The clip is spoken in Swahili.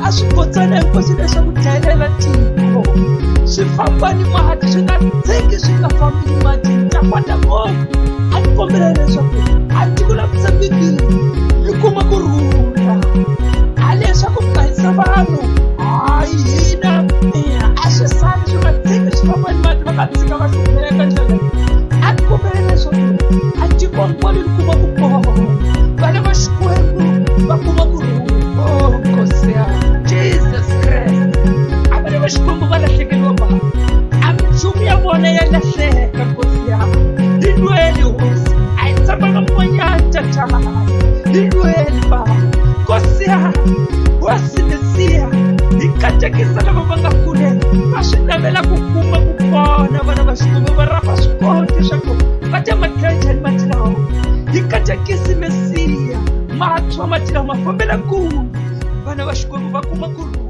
Asikotsana enkosi leswaku dlayelela tiko swi famba ni mati swi nga tshiki swi nga fambi ni mati ta kwata ngopfu a ni kombela leswaku a tiko la Mozambique li kuma kurhula a leswaku ku hlayisa vanhu hina a swi sali swi nga tshiki swi famba ni mati va nga tshika va hlupheka ndlela a ni kombela leswaku a tiko hinkwaro li kuma ku boha vana va Xikwembu va kuma kurhula. Nkosi ya Jesus Christ abanye va Xikwembu va lahlekeriwa va a minchumu ya vona ya lahleka nkosi ya hi lweli hosi a hi tshambanga mwanyanja njhani hi lweli va nkosi ya hosi Mesiya hi katekisa lava va nga kule va swi navela ku kuma ku pona vana va Xikwembu va rapa swi koti swa ku va dya makhrenjani mati lawa hi katekisi Mesiya matshwa mati lawa ma fambela kule vana va Xikwembu va kuma kurhula.